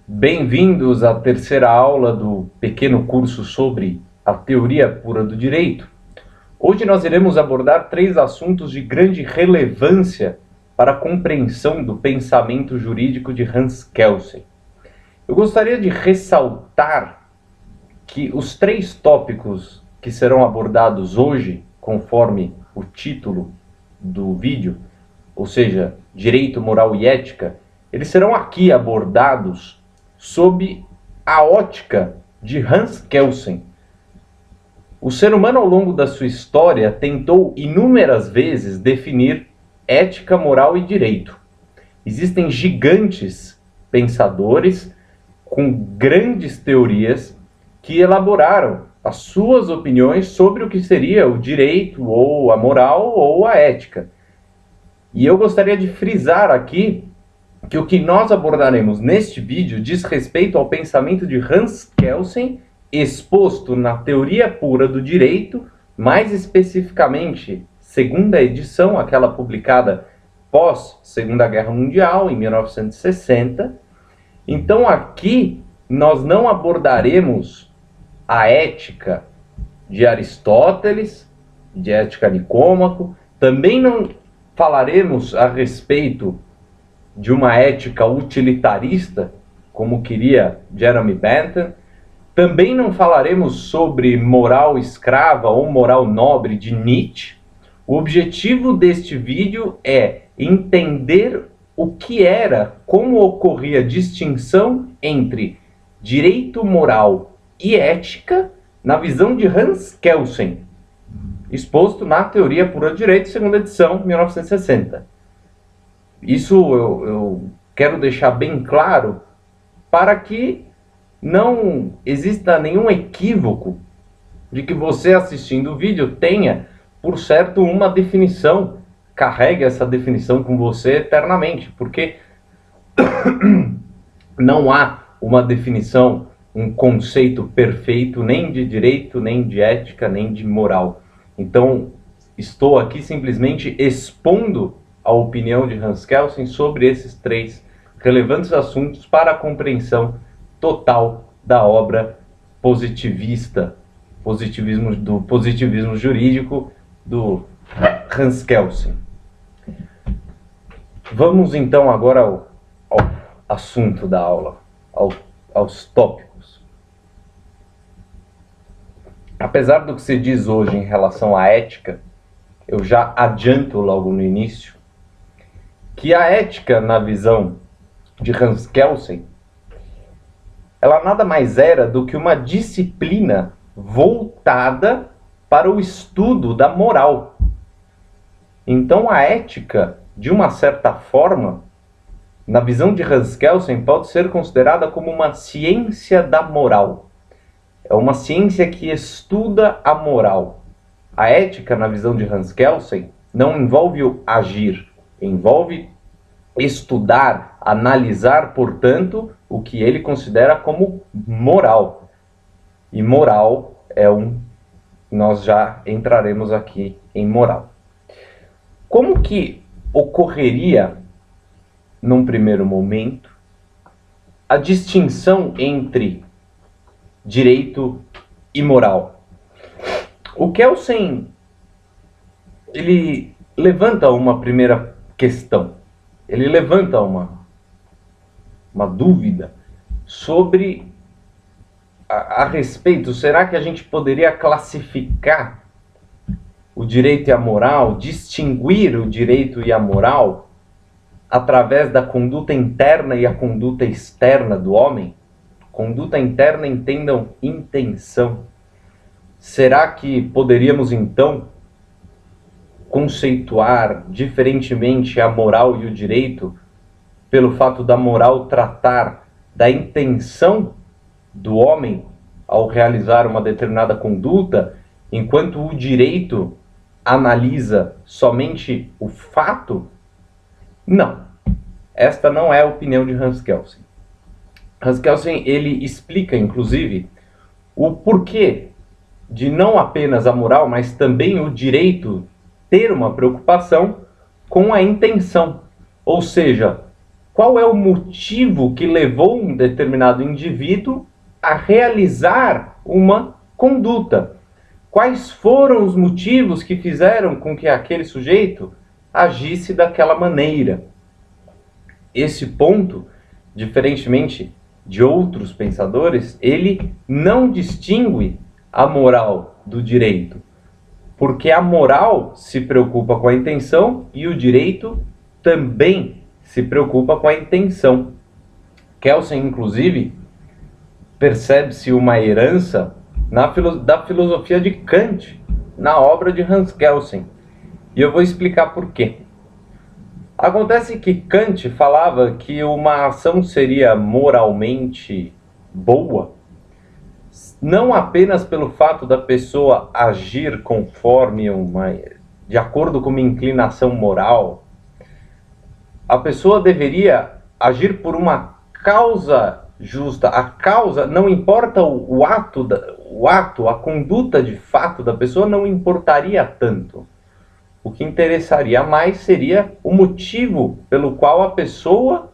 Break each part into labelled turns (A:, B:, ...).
A: Bem-vindos à terceira aula do pequeno curso sobre a teoria pura do direito. Hoje nós iremos abordar 3 assuntos de grande relevância para a compreensão do pensamento jurídico de Hans Kelsen. Eu gostaria de ressaltar que os 3 tópicos que serão abordados hoje, conforme o título do vídeo, ou seja, direito, moral e ética, eles serão aqui abordados sob a ótica de Hans Kelsen. O ser humano, ao longo da sua história, tentou inúmeras vezes definir ética, moral e direito. Existem gigantes pensadores com grandes teorias que elaboraram as suas opiniões sobre o que seria o direito, ou a moral, ou a ética. E eu gostaria de frisar aqui que o que nós abordaremos neste vídeo diz respeito ao pensamento de Hans Kelsen, exposto na teoria pura do direito, mais especificamente, segunda edição, aquela publicada pós Segunda Guerra Mundial, em 1960. Então aqui nós não abordaremos a ética de Aristóteles, de ética Nicômaco, também não falaremos a respeito de uma ética utilitarista, como queria Jeremy Bentham. Também não falaremos sobre moral escrava ou moral nobre de Nietzsche. O objetivo deste vídeo é entender o que era, como ocorria a distinção entre direito moral e ética na visão de Hans Kelsen, exposto na Teoria Pura do Direito, segunda edição, 1960. Isso eu quero deixar bem claro para que não exista nenhum equívoco de que você assistindo o vídeo tenha, por certo, uma definição, carregue essa definição com você eternamente, porque não há uma definição, um conceito perfeito, nem de direito, nem de ética, nem de moral. Então, estou aqui simplesmente expondo a opinião de Hans Kelsen sobre esses 3 relevantes assuntos para a compreensão total da obra positivista, do positivismo jurídico do Hans Kelsen. Vamos então agora ao assunto da aula, aos tópicos. Apesar do que se diz hoje em relação à ética, eu já adianto logo no início que a ética, na visão de Hans Kelsen, ela nada mais era do que uma disciplina voltada para o estudo da moral. Então a ética, de uma certa forma, na visão de Hans Kelsen, pode ser considerada como uma ciência da moral. É uma ciência que estuda a moral. A ética, na visão de Hans Kelsen, não envolve o agir, envolve estudar, analisar, portanto, o que ele considera como moral. E moral nós já entraremos aqui em moral. Como que ocorreria, num primeiro momento, a distinção entre direito e moral? O Kelsen, ele levanta uma primeira questão. Ele levanta uma dúvida sobre a respeito, será que a gente poderia classificar o direito e a moral, distinguir o direito e a moral através da conduta interna e a conduta externa do homem? Conduta interna, entendam, intenção. Será que poderíamos então conceituar diferentemente a moral e o direito pelo fato da moral tratar da intenção do homem ao realizar uma determinada conduta, enquanto o direito analisa somente o fato? Não. Esta não é a opinião de Hans Kelsen. Hans Kelsen, ele explica, inclusive, o porquê de não apenas a moral, mas também o direito ter uma preocupação com a intenção. Ou seja, qual é o motivo que levou um determinado indivíduo a realizar uma conduta. Quais foram os motivos que fizeram com que aquele sujeito agisse daquela maneira? Esse ponto, diferentemente de outros pensadores, ele não distingue a moral do direito, porque a moral se preocupa com a intenção e o direito também se preocupa com a intenção. Kelsen, inclusive, percebe-se uma herança da filosofia de Kant, na obra de Hans Kelsen. E eu vou explicar por quê. Acontece que Kant falava que uma ação seria moralmente boa, não apenas pelo fato da pessoa agir de acordo com uma inclinação moral. A pessoa deveria agir por uma causa justa. A causa, não importa o ato, a conduta de fato da pessoa não importaria tanto. O que interessaria mais seria o motivo pelo qual a pessoa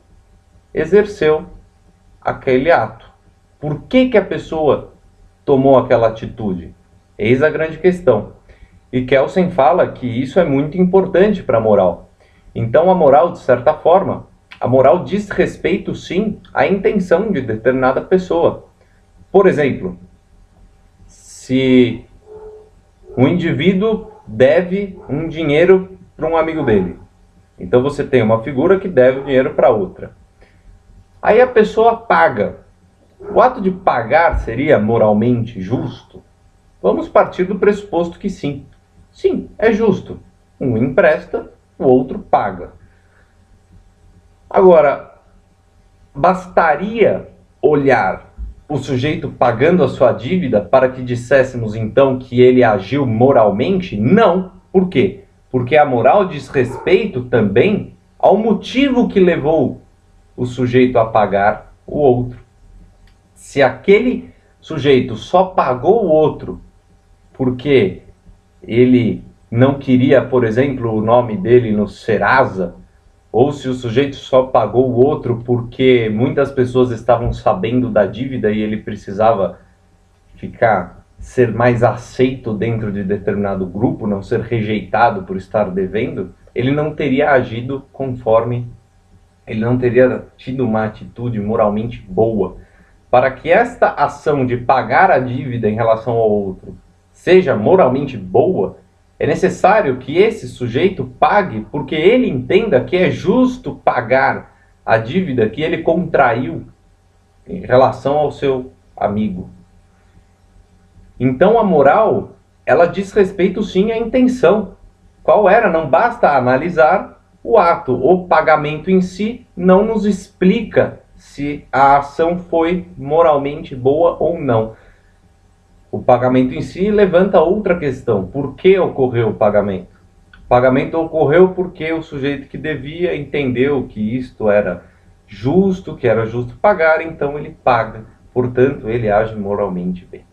A: exerceu aquele ato. Por que a pessoa tomou aquela atitude? Eis a grande questão. E Kelsen fala que isso é muito importante para a moral. Então a moral, de certa forma, a moral diz respeito, sim, à intenção de determinada pessoa. Por exemplo, se um indivíduo deve um dinheiro para um amigo dele, então você tem uma figura que deve o dinheiro para outra. Aí a pessoa paga. O ato de pagar seria moralmente justo? Vamos partir do pressuposto que sim. Sim, é justo. Um empresta, o outro paga. Agora, bastaria olhar o sujeito pagando a sua dívida para que disséssemos então que ele agiu moralmente? Não. Por quê? Porque a moral diz respeito também ao motivo que levou o sujeito a pagar o outro. Se aquele sujeito só pagou o outro porque ele não queria, por exemplo, o nome dele no Serasa, ou se o sujeito só pagou o outro porque muitas pessoas estavam sabendo da dívida e ele precisava ser mais aceito dentro de determinado grupo, não ser rejeitado por estar devendo, ele não teria agido conforme, ele não teria tido uma atitude moralmente boa. Para que esta ação de pagar a dívida em relação ao outro seja moralmente boa, é necessário que esse sujeito pague porque ele entenda que é justo pagar a dívida que ele contraiu em relação ao seu amigo. Então a moral, ela diz respeito sim à intenção. Qual era? Não basta analisar o ato. O pagamento em si não nos explica se a ação foi moralmente boa ou não. O pagamento em si levanta outra questão. Por que ocorreu o pagamento? O pagamento ocorreu porque o sujeito que devia entendeu que isto era justo, que era justo pagar, então ele paga. Portanto, ele age moralmente bem.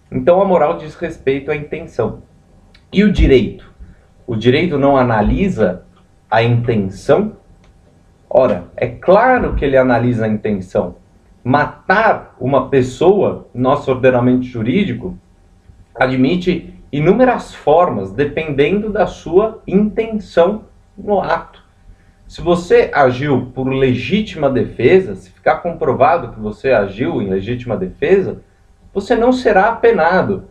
A: Então a moral diz respeito à intenção. E o direito? O direito não analisa a intenção? Ora, é claro que ele analisa a intenção. Matar uma pessoa, nosso ordenamento jurídico, admite inúmeras formas, dependendo da sua intenção no ato. Se você agiu por legítima defesa, se ficar comprovado que você agiu em legítima defesa, você não será apenado.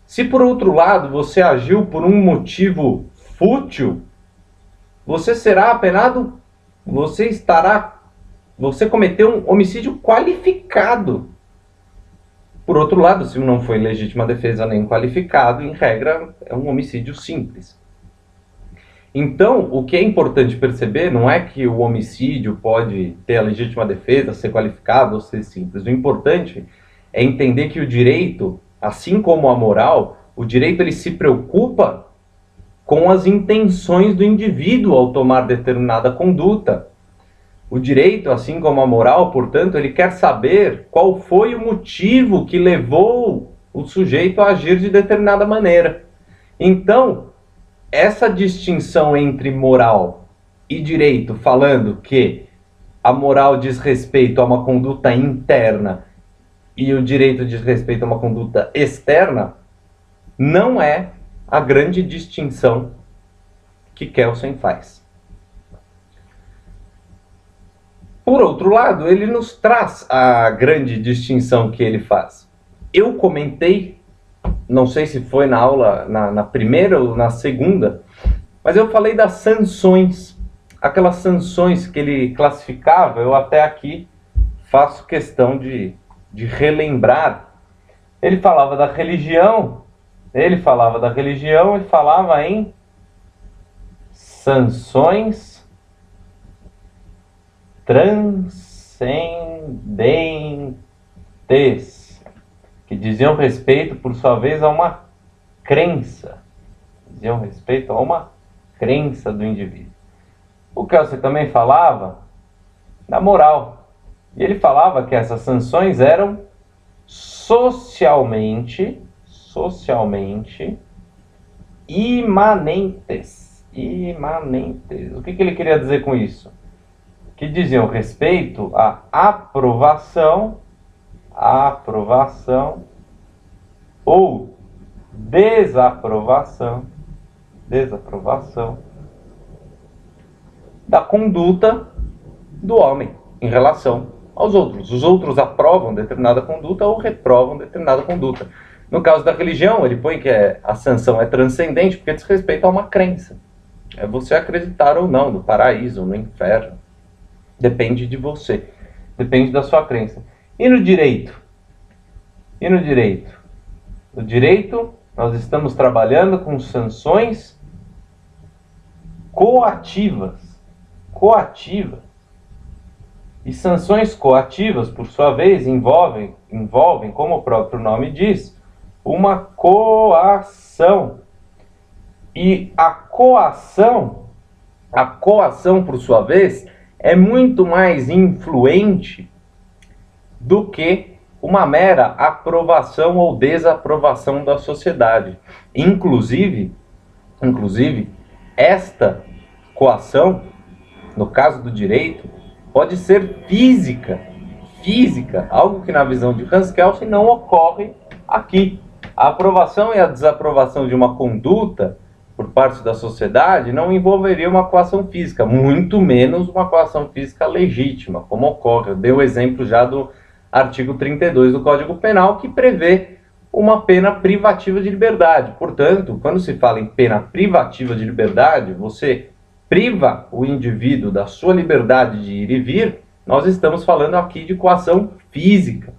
A: Se por outro lado você agiu por um motivo fútil, você será apenado, você cometeu um homicídio qualificado. Por outro lado, se não foi legítima defesa nem qualificado, em regra é um homicídio simples. Então, o que é importante perceber não é que o homicídio pode ter a legítima defesa, ser qualificado ou ser simples. O importante é entender que o direito, assim como a moral, o direito ele se preocupa com as intenções do indivíduo ao tomar determinada conduta. O direito, assim como a moral, portanto, ele quer saber qual foi o motivo que levou o sujeito a agir de determinada maneira. Então, essa distinção entre moral e direito, falando que a moral diz respeito a uma conduta interna e o direito diz respeito a uma conduta externa, não é a grande distinção que Kelsen faz. Por outro lado, ele nos traz a grande distinção que ele faz. Eu comentei, não sei se foi na aula, na primeira ou na segunda, mas eu falei das sanções, aquelas sanções que ele classificava. Eu até aqui faço questão de relembrar. Ele falava da religião, e falava em sanções transcendentes, que diziam respeito, por sua vez, a uma crença. Diziam respeito a uma crença do indivíduo. O Kelsen também falava da moral. E ele falava que essas sanções eram socialmente imanentes. O que ele queria dizer com isso? Que diziam respeito à aprovação ou desaprovação da conduta do homem em relação aos outros. Os outros aprovam determinada conduta ou reprovam determinada conduta. No caso da religião, ele põe que a sanção é transcendente porque diz respeito a uma crença. É você acreditar ou não no paraíso ou no inferno. Depende de você. Depende da sua crença. E no direito? No direito, nós estamos trabalhando com sanções coativas. E sanções coativas, por sua vez, envolvem, como o próprio nome diz, uma coação. E a coação, por sua vez, é muito mais influente do que uma mera aprovação ou desaprovação da sociedade. Inclusive, esta coação, no caso do direito, pode ser física, algo que na visão de Hans Kelsen não ocorre aqui. A aprovação e a desaprovação de uma conduta por parte da sociedade não envolveria uma coação física, muito menos uma coação física legítima, como ocorre. Eu dei o exemplo já do artigo 32 do Código Penal, que prevê uma pena privativa de liberdade. Portanto, quando se fala em pena privativa de liberdade, você priva o indivíduo da sua liberdade de ir e vir. Nós estamos falando aqui de coação física.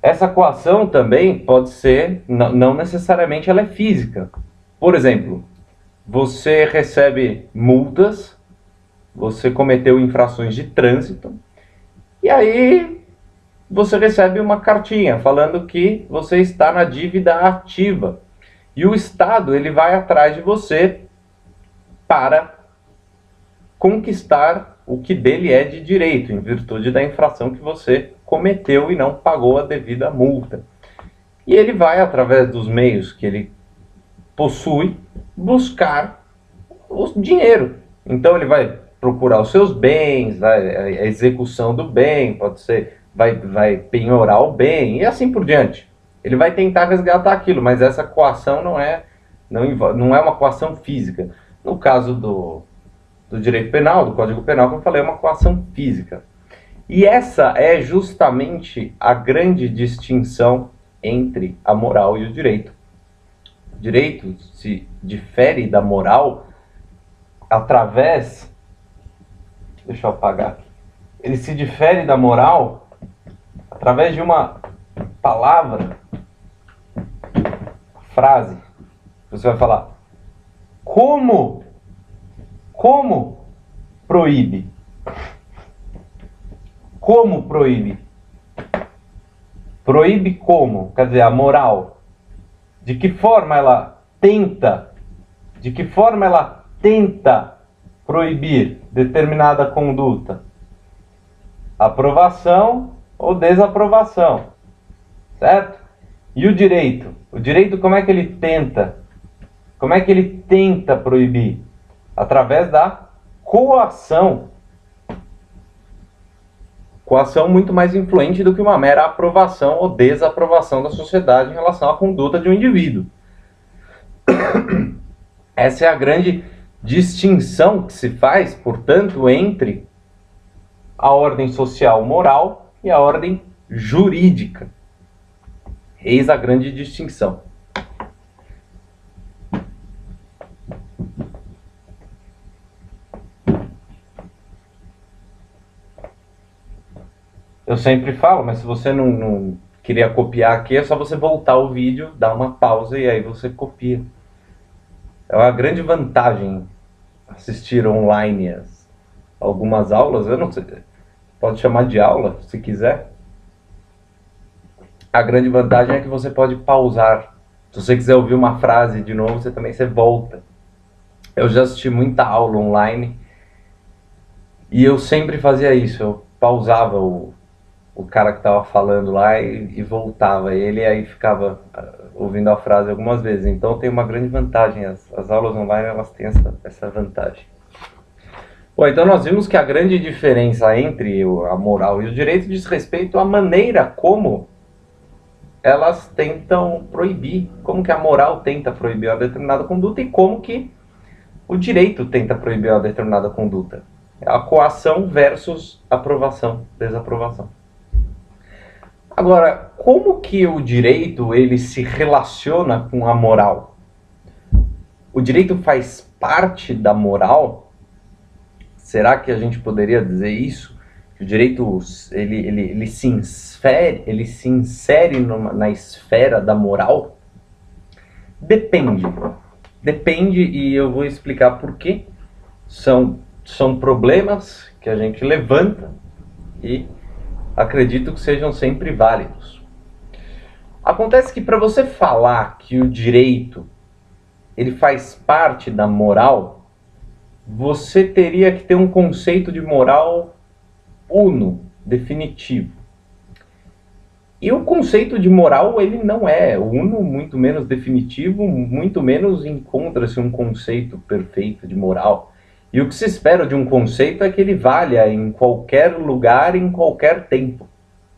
A: Essa coação também pode ser, não necessariamente ela é física. Por exemplo, você recebe multas, você cometeu infrações de trânsito, e aí você recebe uma cartinha falando que você está na dívida ativa. E o Estado ele vai atrás de você para conquistar o que dele é de direito, em virtude da infração que você cometeu e não pagou a devida multa. E ele vai, através dos meios que ele possui, buscar o dinheiro. Então ele vai procurar os seus bens, a execução do bem, pode ser, vai penhorar o bem, e assim por diante. Ele vai tentar resgatar aquilo, mas essa coação não é uma coação física. No caso do direito penal, do Código Penal, como eu falei, é uma coação física. E essa é justamente a grande distinção entre a moral e o direito. O direito se difere da moral através... Deixa eu apagar aqui. Ele se difere da moral através de uma palavra, frase. Você vai falar, como proíbe? Como proíbe? Proíbe como? Quer dizer, a moral. De que forma ela tenta proibir determinada conduta? Aprovação ou desaprovação, certo? E o direito? O direito, como é que ele tenta proibir? Através da coação. coação muito mais influente do que uma mera aprovação ou desaprovação da sociedade em relação à conduta de um indivíduo. Essa é a grande distinção que se faz, portanto, entre a ordem social moral e a ordem jurídica. Eis a grande distinção. Eu sempre falo, mas se você não queria copiar aqui, é só você voltar o vídeo, dar uma pausa e aí você copia. É uma grande vantagem assistir online algumas aulas, eu não sei, pode chamar de aula, se quiser. A grande vantagem é que você pode pausar. Se você quiser ouvir uma frase de novo, você volta. Eu já assisti muita aula online e eu sempre fazia isso, eu pausava o cara que estava falando lá e voltava ele, e aí ficava ouvindo a frase algumas vezes. Então tem uma grande vantagem, as aulas online elas têm essa vantagem. Bom, então nós vimos que a grande diferença entre a moral e o direito diz respeito à maneira como elas tentam proibir, como que a moral tenta proibir uma determinada conduta e como que o direito tenta proibir uma determinada conduta. A coação versus aprovação, desaprovação. Agora, como que o direito ele se relaciona com a moral? O direito faz parte da moral? Será que a gente poderia dizer isso? Que o direito ele se insere na esfera da moral? Depende. Depende, e eu vou explicar por quê. São problemas que a gente levanta e acredito que sejam sempre válidos. Acontece que para você falar que o direito ele faz parte da moral, você teria que ter um conceito de moral uno, definitivo. E o conceito de moral ele não é uno, muito menos definitivo, muito menos encontra-se um conceito perfeito de moral. E o que se espera de um conceito é que ele valha em qualquer lugar, em qualquer tempo.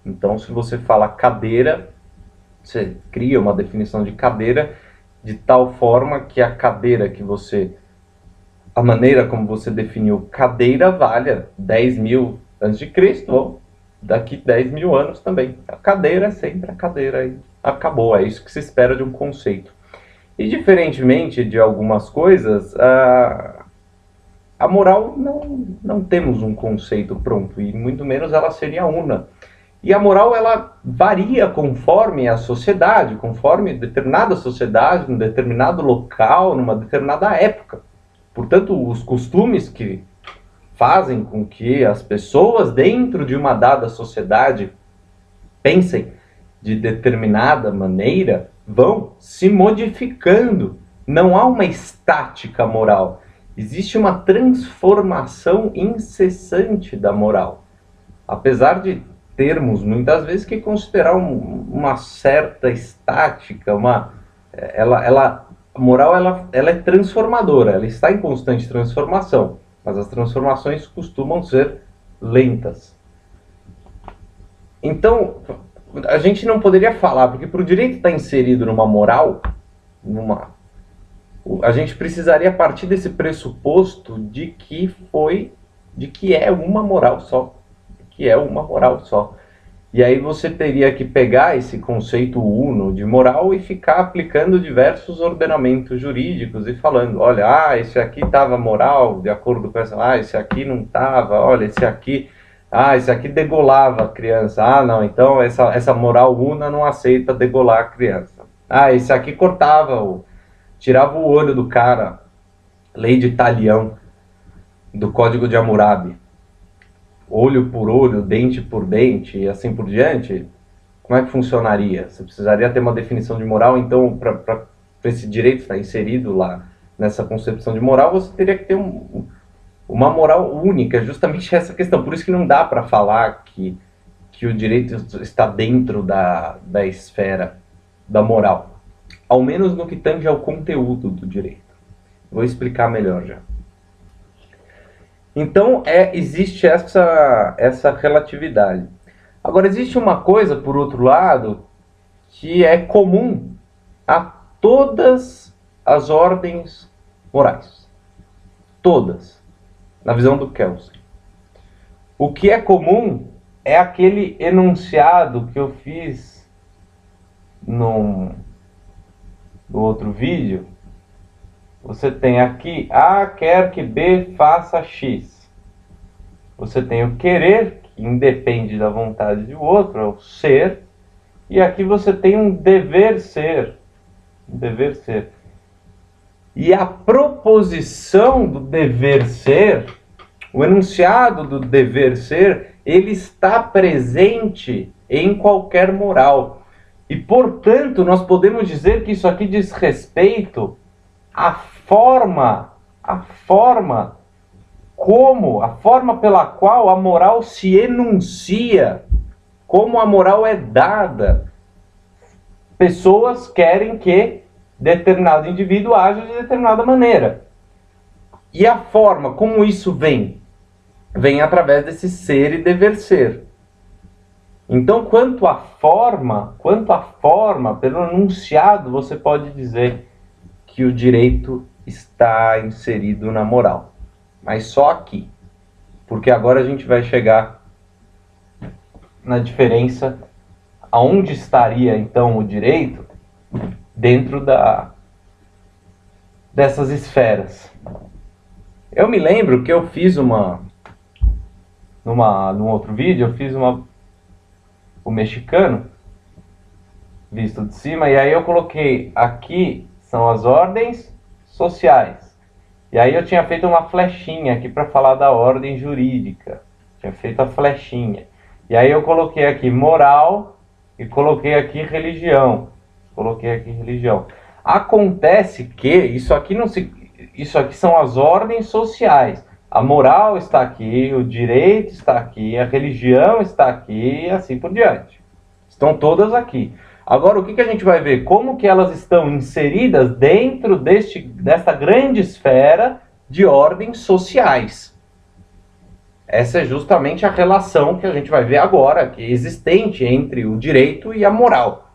A: Então, se você fala cadeira, você cria uma definição de cadeira de tal forma que a cadeira a maneira como você definiu cadeira valha 10.000 a.C. ou daqui 10.000 anos também. A cadeira é sempre a cadeira e acabou. É isso que se espera de um conceito. E diferentemente de algumas coisas, a moral não temos um conceito pronto, e muito menos ela seria una. E a moral ela varia conforme a sociedade, conforme determinada sociedade, num determinado local, numa determinada época. Portanto, os costumes que fazem com que as pessoas dentro de uma dada sociedade pensem de determinada maneira vão se modificando. Não há uma estática moral. Existe uma transformação incessante da moral. Apesar de termos, muitas vezes, que considerar uma certa estática, a moral ela é transformadora, ela está em constante transformação, mas as transformações costumam ser lentas. Então, a gente não poderia falar, porque para o direito estar inserido numa moral, a gente precisaria partir desse pressuposto de que é uma moral só. E aí você teria que pegar esse conceito uno de moral e ficar aplicando diversos ordenamentos jurídicos e falando, olha, esse aqui estava moral de acordo com essa, esse aqui não estava, olha, esse aqui degolava a criança, não, então essa moral una não aceita degolar a criança. Esse aqui tirava o olho do cara, lei de Talião, do Código de Hammurabi. Olho por olho, dente por dente e assim por diante, como é que funcionaria? Você precisaria ter uma definição de moral, então, para esse direito estar inserido lá nessa concepção de moral, você teria que ter uma moral única, justamente essa questão. Por isso que não dá para falar que o direito está dentro da esfera da moral, ao menos no que tange ao conteúdo do direito. Vou explicar melhor já. Então existe essa relatividade. Agora, existe uma coisa, por outro lado, que é comum a todas as ordens morais. Todas, na visão do Kelsen. O que é comum é aquele enunciado que eu fiz no outro vídeo. Você tem aqui A quer que B faça X. Você tem o querer, que independe da vontade do outro, é o ser. E aqui você tem um dever ser. Um dever ser. E a proposição do dever ser, o enunciado do dever ser, ele está presente em qualquer moral. E, portanto, nós podemos dizer que isso aqui diz respeito à forma pela qual a moral se enuncia, como a moral é dada. Pessoas querem que determinado indivíduo age de determinada maneira. E a forma como isso vem? Vem através desse ser e dever ser. Então, quanto à forma, pelo enunciado, você pode dizer que o direito está inserido na moral. Mas só aqui. Porque agora a gente vai chegar na diferença aonde estaria então o direito dentro dessas esferas. Eu me lembro que eu fiz num outro vídeo, eu fiz o mexicano, visto de cima, e aí eu coloquei aqui são as ordens sociais. E aí eu tinha feito uma flechinha aqui para falar da ordem jurídica. Tinha feito a flechinha. E aí eu coloquei aqui moral e coloquei aqui religião. Acontece que isso aqui são as ordens sociais. A moral está aqui, o direito está aqui, a religião está aqui e assim por diante. Estão todas aqui. Agora, o que a gente vai ver? Como que elas estão inseridas dentro dessa grande esfera de ordens sociais. Essa é justamente a relação que a gente vai ver agora, que é existente entre o direito e a moral.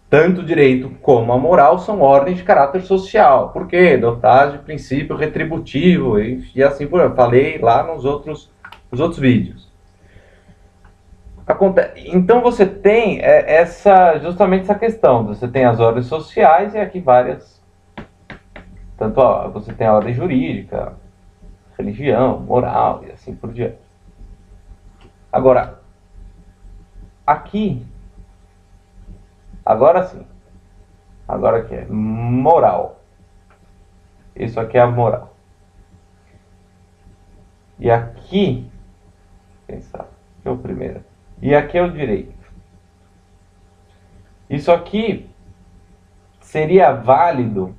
A: Tanto o direito como a moral são ordens de caráter social. Por quê? Dotadas de princípio retributivo e assim por diante. Falei lá nos outros vídeos. Então você tem justamente essa questão. Você tem as ordens sociais e aqui várias. Você tem a ordem jurídica, religião, moral e assim por diante. Agora, aqui, agora sim. Agora aqui é moral. Isso aqui é a moral. E aqui, pensar, que é o primeiro. E aqui é o direito. Isso aqui seria válido.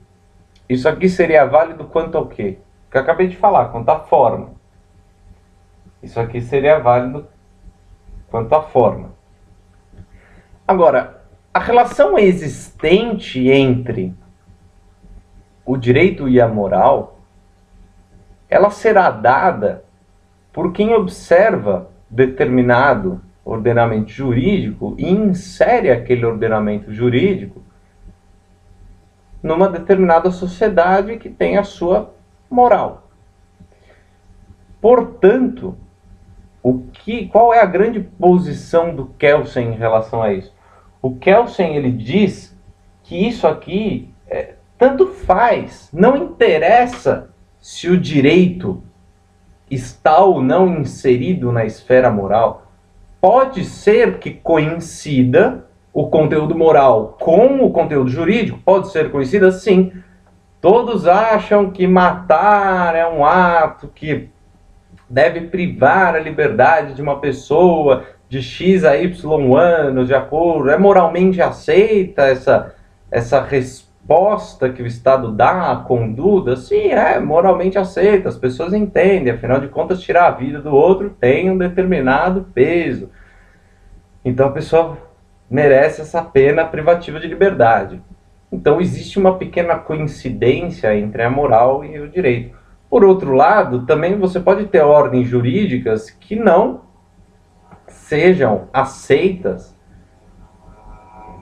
A: Isso aqui seria válido quanto ao quê? Que eu acabei de falar, quanto à forma. Isso aqui seria válido quanto à forma. Agora, a relação existente entre o direito e a moral, ela será dada por quem observa determinado ordenamento jurídico e insere aquele ordenamento jurídico numa determinada sociedade que tem a sua moral. Portanto, qual é a grande posição do Kelsen em relação a isso? O Kelsen, ele diz que isso aqui tanto faz, não interessa se o direito está ou não inserido na esfera moral. Pode ser que coincida o conteúdo moral com o conteúdo jurídico, pode ser coincida, sim. Todos acham que matar é um ato que deve privar a liberdade de uma pessoa de X a Y anos, de acordo. É moralmente aceita essa resposta que o Estado dá à conduta? Sim, é moralmente aceita, as pessoas entendem, afinal de contas, tirar a vida do outro tem um determinado peso. Então a pessoa merece essa pena privativa de liberdade. Então existe uma pequena coincidência entre a moral e o direito. Por outro lado, também você pode ter ordens jurídicas que não sejam aceitas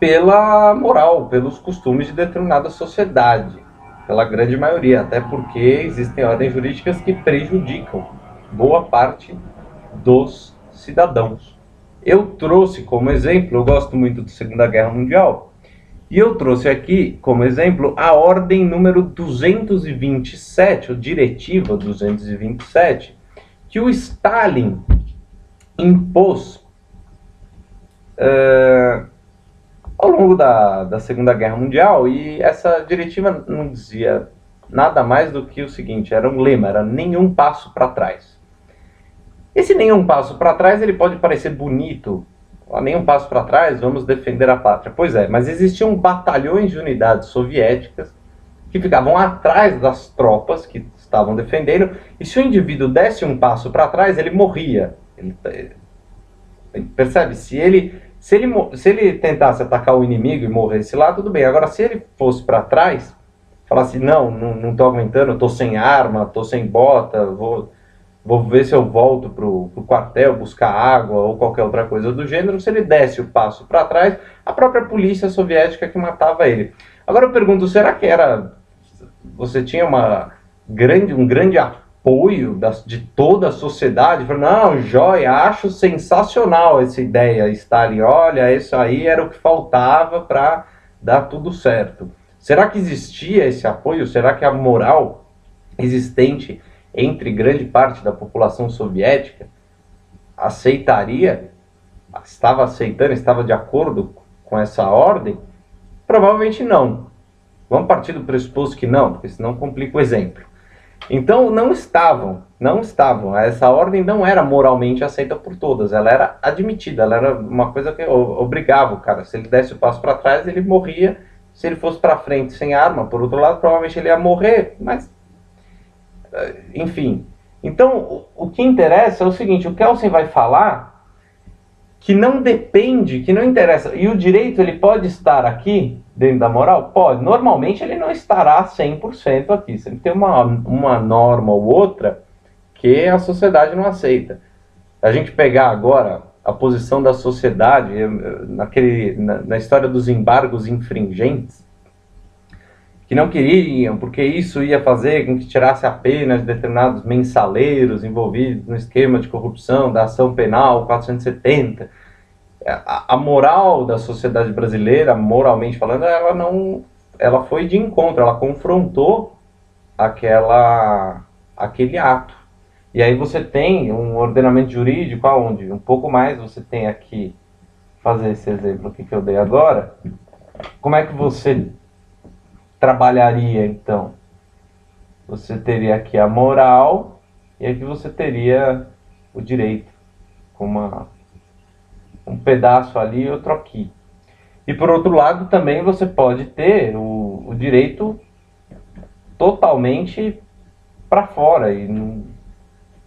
A: pela moral, pelos costumes de determinada sociedade, pela grande maioria, até porque existem ordens jurídicas que prejudicam boa parte dos cidadãos. Eu trouxe como exemplo, eu gosto muito da Segunda Guerra Mundial, e eu trouxe aqui como exemplo a ordem número 227, ou diretiva 227, que o Stalin impôs ao longo da Segunda Guerra Mundial, e essa diretiva não dizia nada mais do que o seguinte, era um lema, era nenhum passo para trás. Esse nenhum passo para trás, ele pode parecer bonito, nenhum passo para trás, vamos defender a pátria. Pois é, mas existiam batalhões de unidades soviéticas que ficavam atrás das tropas que estavam defendendo, e se o indivíduo desse um passo para trás, ele morria. Percebe? Se ele tentasse atacar o inimigo e morresse lá, tudo bem. Agora, se ele fosse para trás, falasse, não estou aguentando, estou sem arma, estou sem bota, vou ver se eu volto pro quartel buscar água ou qualquer outra coisa do gênero, se ele desse o passo para trás, a própria polícia soviética que matava ele. Agora eu pergunto, será que você tinha um grande apoio de toda a sociedade? Não, joia, acho sensacional essa ideia, Stalin, olha, isso aí era o que faltava para dar tudo certo. Será que existia esse apoio? Será que a moral existente entre grande parte da população soviética estava aceitando, estava de acordo com essa ordem? Provavelmente não. Vamos partir do pressuposto que não, porque senão complica o exemplo. Então não estavam. Essa ordem não era moralmente aceita por todas, ela era admitida, ela era uma coisa que obrigava o cara. Se ele desse o passo para trás, ele morria. Se ele fosse para frente sem arma, por outro lado, provavelmente ele ia morrer, mas enfim. Então, o que interessa é o seguinte, o Kelsen vai falar que não depende, que não interessa. E o direito, ele pode estar aqui, dentro da moral? Pode. Normalmente, ele não estará 100% aqui. Sempre tem uma norma ou outra que a sociedade não aceita. A gente pegar agora a posição da sociedade, na história dos embargos infringentes, que não queriam, porque isso ia fazer com que tirasse apenas determinados mensaleiros envolvidos no esquema de corrupção da ação penal 470. A moral da sociedade brasileira, moralmente falando, ela foi de encontro, ela confrontou aquele ato. E aí você tem um ordenamento jurídico aonde? Um pouco mais você tem aqui, fazer esse exemplo aqui que eu dei agora. Como é que você trabalharia, então? Você teria aqui a moral e aqui você teria o direito, com um pedaço ali e outro aqui. E por outro lado também você pode ter o direito totalmente para fora e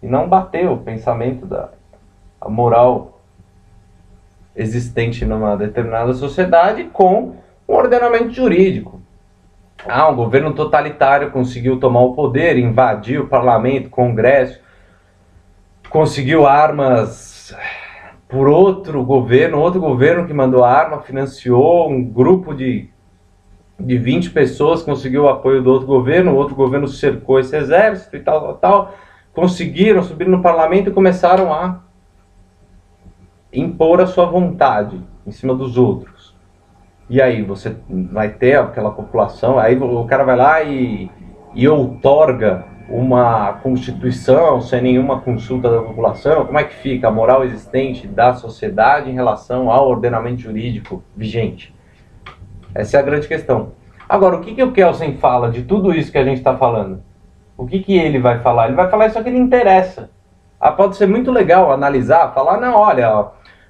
A: não bater o pensamento a moral existente numa determinada sociedade com um ordenamento jurídico. Um governo totalitário conseguiu tomar o poder, invadir o parlamento, o congresso, conseguiu armas por outro governo que mandou a arma, financiou um grupo de 20 pessoas, conseguiu o apoio do outro governo cercou esse exército e tal, conseguiram subir no parlamento e começaram a impor a sua vontade em cima dos outros. E aí você vai ter aquela população, aí o cara vai lá e outorga uma constituição sem nenhuma consulta da população. Como é que fica a moral existente da sociedade em relação ao ordenamento jurídico vigente? Essa é a grande questão. Agora, o que o Kelsen fala de tudo isso que a gente está falando? O que ele vai falar? Ele vai falar isso que lhe interessa. Pode ser muito legal analisar, falar, não, olha,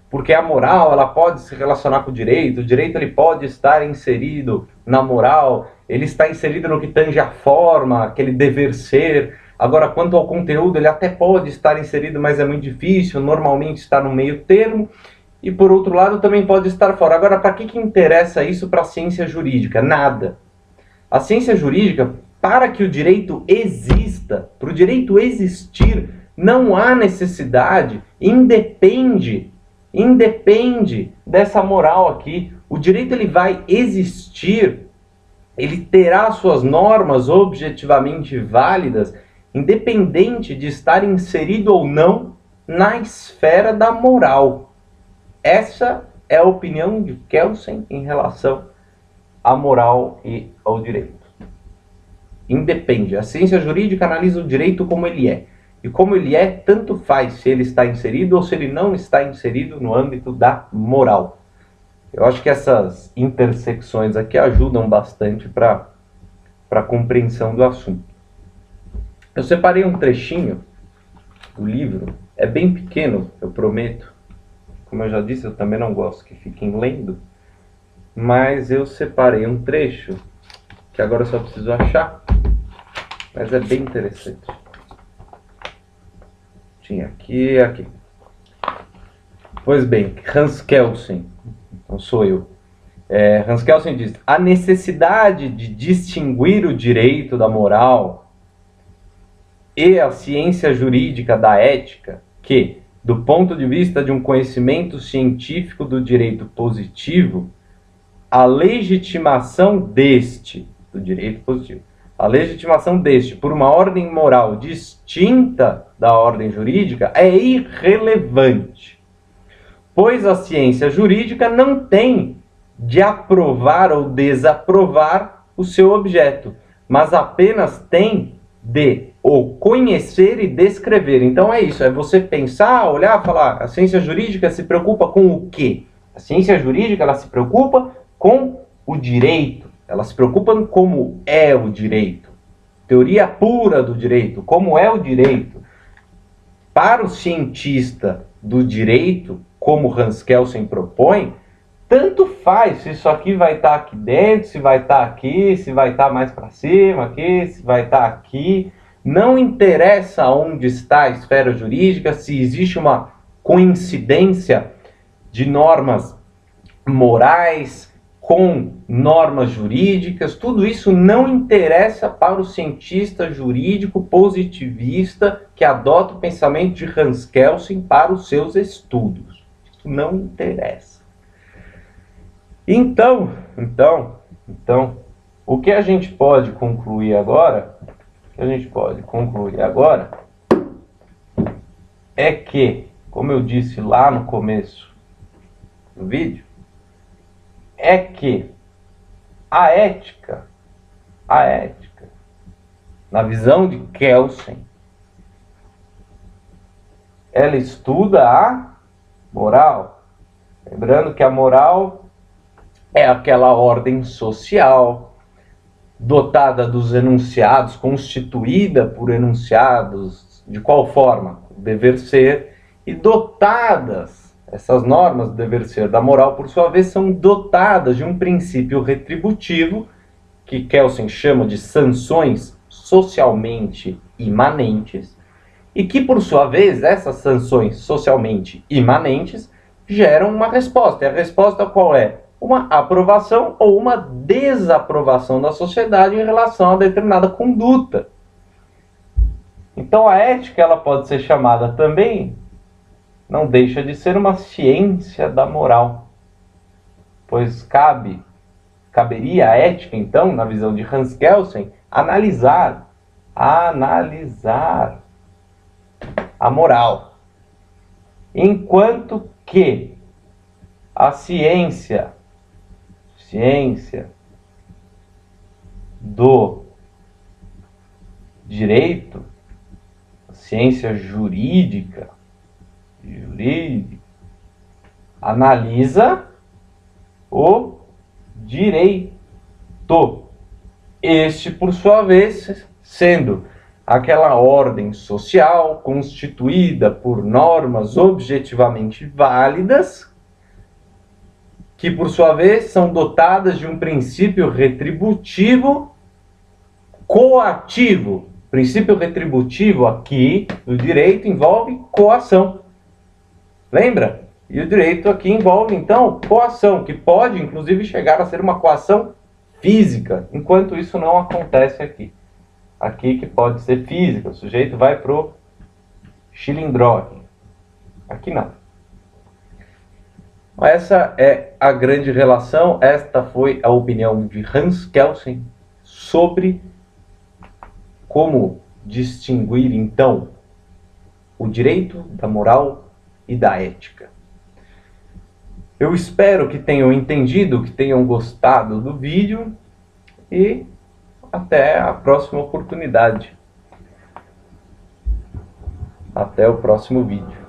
A: porque a moral ela pode se relacionar com o direito ele pode estar inserido na moral, ele está inserido no que tange a forma, aquele dever ser. Agora, quanto ao conteúdo, ele até pode estar inserido, mas é muito difícil, normalmente está no meio termo, e por outro lado também pode estar fora. Agora, para que interessa isso para a ciência jurídica? Nada. A ciência jurídica, para que o direito exista, para o direito existir, não há necessidade, independe dessa moral aqui. O direito ele vai existir, ele terá suas normas objetivamente válidas, independente de estar inserido ou não na esfera da moral. Essa é a opinião de Kelsen em relação à moral e ao direito. Independe. A ciência jurídica analisa o direito como ele é. E como ele é, tanto faz se ele está inserido ou se ele não está inserido no âmbito da moral. Eu acho que essas intersecções aqui ajudam bastante para a compreensão do assunto. Eu separei um trechinho do livro, é bem pequeno, eu prometo. Como eu já disse, eu também não gosto que fiquem lendo, mas eu separei um trecho, que agora eu só preciso achar, mas é bem interessante. Tinha aqui e aqui. Pois bem, Hans Kelsen, não sou eu. Hans Kelsen diz: a necessidade de distinguir o direito da moral e a ciência jurídica da ética, que, do ponto de vista de um conhecimento científico do direito positivo, a legitimação deste, do direito positivo, a legitimação deste por uma ordem moral distinta da ordem jurídica é irrelevante, pois a ciência jurídica não tem de aprovar ou desaprovar o seu objeto, mas apenas tem de o conhecer e descrever. Então é isso, é você pensar, olhar, falar, a ciência jurídica se preocupa com o quê? A ciência jurídica ela se preocupa com o direito, ela se preocupa com como é o direito, teoria pura do direito, como é o direito. Para o cientista do direito, como Hans Kelsen propõe, tanto faz se isso aqui vai estar aqui dentro, se vai estar aqui, se vai estar mais para cima aqui, se vai estar aqui. Não interessa onde está a esfera jurídica, se existe uma coincidência de normas morais com normas jurídicas, tudo isso não interessa para o cientista jurídico positivista que adota o pensamento de Hans Kelsen para os seus estudos. Isso não interessa. Então, o que a gente pode concluir agora? É que, como eu disse lá no começo do vídeo, é que a ética, na visão de Kelsen, ela estuda a moral. Lembrando que a moral é aquela ordem social dotada dos enunciados, constituída por enunciados, de qual forma? O dever ser, e dotadas, essas normas do dever ser da moral, por sua vez, são dotadas de um princípio retributivo, que Kelsen chama de sanções socialmente imanentes, e que, por sua vez, essas sanções socialmente imanentes geram uma resposta. E a resposta qual é? Uma aprovação ou uma desaprovação da sociedade em relação a determinada conduta. Então a ética ela pode ser chamada também, não deixa de ser uma ciência da moral, pois caberia a ética, então, na visão de Hans Kelsen, analisar a moral, enquanto que a ciência do direito, a ciência jurídica, analisa o direito. Este, por sua vez, sendo aquela ordem social constituída por normas objetivamente válidas, que por sua vez são dotadas de um princípio retributivo coativo. O princípio retributivo aqui do direito envolve coação. Lembra? E o direito aqui envolve, então, coação, que pode, inclusive, chegar a ser uma coação física, enquanto isso não acontece aqui. aqui que pode ser física, o sujeito vai pro Schillingdrottning. Aqui não. Essa é a grande relação, esta foi a opinião de Hans Kelsen sobre como distinguir, então, o direito da moral e da ética. Eu espero que tenham entendido, que tenham gostado do vídeo e até a próxima oportunidade. Até o próximo vídeo.